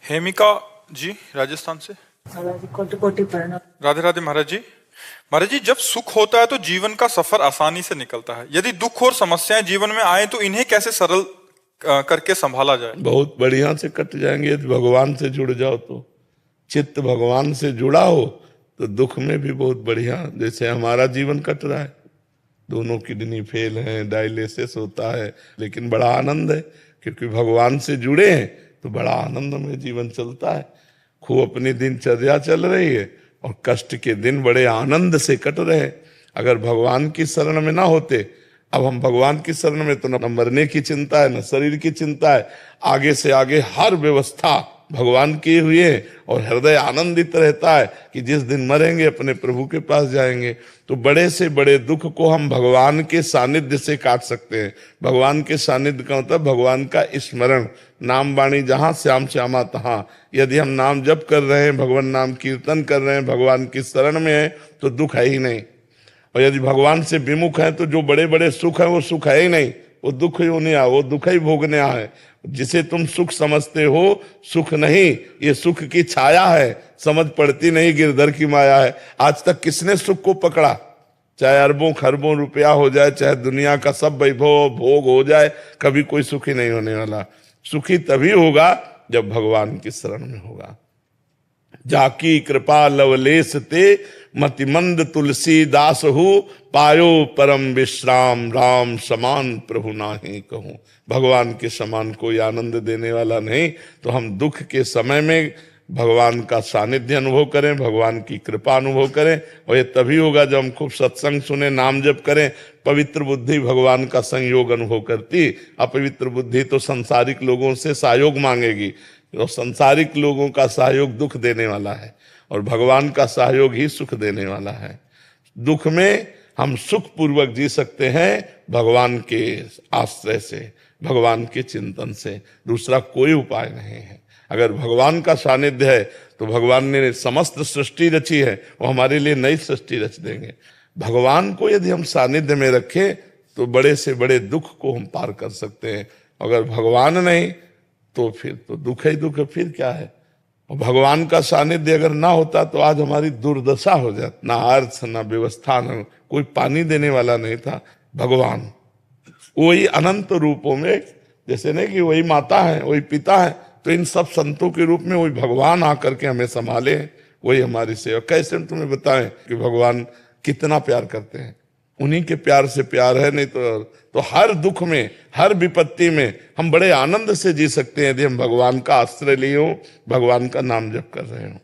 हेमिका जी राजस्थान से। कोटि प्रणाम। राधे राधे महाराज जी। महाराज जी, जब सुख होता है तो जीवन का सफर आसानी से निकलता है। यदि दुख और समस्याएं जीवन में आए तो इन्हें कैसे सरल करके संभाला जाए? बहुत बढ़िया से कट जाएंगे यदि भगवान से जुड़ जाओ तो। चित्त भगवान से जुड़ा हो तो दुख में भी बहुत बढ़िया, जैसे हमारा जीवन कट रहा है, दोनों किडनी फेल हैं, डायलिसिस होता है, लेकिन बड़ा आनंद है क्योंकि भगवान से जुड़े हैं तो बड़ा आनंद में जीवन चलता है। खूब अपनी दिनचर्या चल रही है और कष्ट के दिन बड़े आनंद से कट रहे हैं। अगर भगवान की शरण में ना होते, अब हम भगवान की शरण में तो न मरने की चिंता है न शरीर की चिंता है, आगे से आगे हर व्यवस्था भगवान किए हुए हैं और हृदय आनंदित रहता है कि जिस दिन मरेंगे अपने प्रभु के पास जाएंगे। तो बड़े से बड़े दुख को हम भगवान के सानिध्य से काट सकते हैं। भगवान के सानिध्य का मतलब भगवान का स्मरण, नाम वाणी जहां श्याम श्यामा तहां। यदि हम नाम जप कर रहे हैं, भगवान नाम कीर्तन कर रहे हैं, भगवान की शरण में है तो दुख है ही नहीं। और यदि भगवान से विमुख है तो जो बड़े बड़े सुख है वो सुख है ही नहीं, वो दुख ही होने, वो दुख ही भोगने है। जिसे तुम सुख समझते हो सुख नहीं, ये सुख की छाया है, समझ पड़ती नहीं, गिरधर की माया है। आज तक किसने सुख को पकड़ा? चाहे अरबों खरबों रुपया हो जाए, चाहे दुनिया का सब वैभव भोग हो जाए, कभी कोई सुखी नहीं होने वाला। सुखी तभी होगा जब भगवान की शरण में होगा। जाकी कृपा लवलेश ते मतिमंद तुलसी दास हो, पायो परम विश्राम राम समान प्रभु नाहि कहूं। भगवान के समान कोई आनंद देने वाला नहीं। तो हम दुख के समय में भगवान का सानिध्य अनुभव करें, भगवान की कृपा अनुभव करें, और ये तभी होगा जब हम खूब सत्संग सुने, नाम जप करें। पवित्र बुद्धि भगवान का संयोग अनुभव करती, अपवित्र बुद्धि तो संसारिक लोगों से सहयोग मांगेगी, और संसारिक लोगों का सहयोग दुख देने वाला है और भगवान का सहयोग ही सुख देने वाला है। दुख में हम सुख पूर्वक जी सकते हैं भगवान के आश्रय से, भगवान के चिंतन से। दूसरा कोई उपाय नहीं है। अगर भगवान का सानिध्य है तो भगवान ने समस्त सृष्टि रची है, वो हमारे लिए नई सृष्टि रच देंगे। भगवान को यदि हम सानिध्य में रखें तो बड़े से बड़े दुख को हम पार कर सकते हैं। अगर भगवान नहीं तो फिर तो दुख ही दुख है, फिर क्या है। और भगवान का सानिध्य अगर ना होता तो आज हमारी दुर्दशा हो जाती, ना अर्थ ना व्यवस्था, ना कोई पानी देने वाला नहीं था। भगवान वही अनंत रूपों में, जैसे नहीं कि वही माता है वही पिता है, तो इन सब संतों के रूप में वही भगवान आकर के हमें संभाले, वही हमारी सेवा। कैसे हम तुम्हें बताएं कि भगवान कितना प्यार करते हैं? उन्हीं के प्यार से प्यार है, नहीं तो हर दुख में, हर विपत्ति में हम बड़े आनंद से जी सकते हैं यदि हम भगवान का आश्रय लिए हो, भगवान का नाम जप कर रहे हो।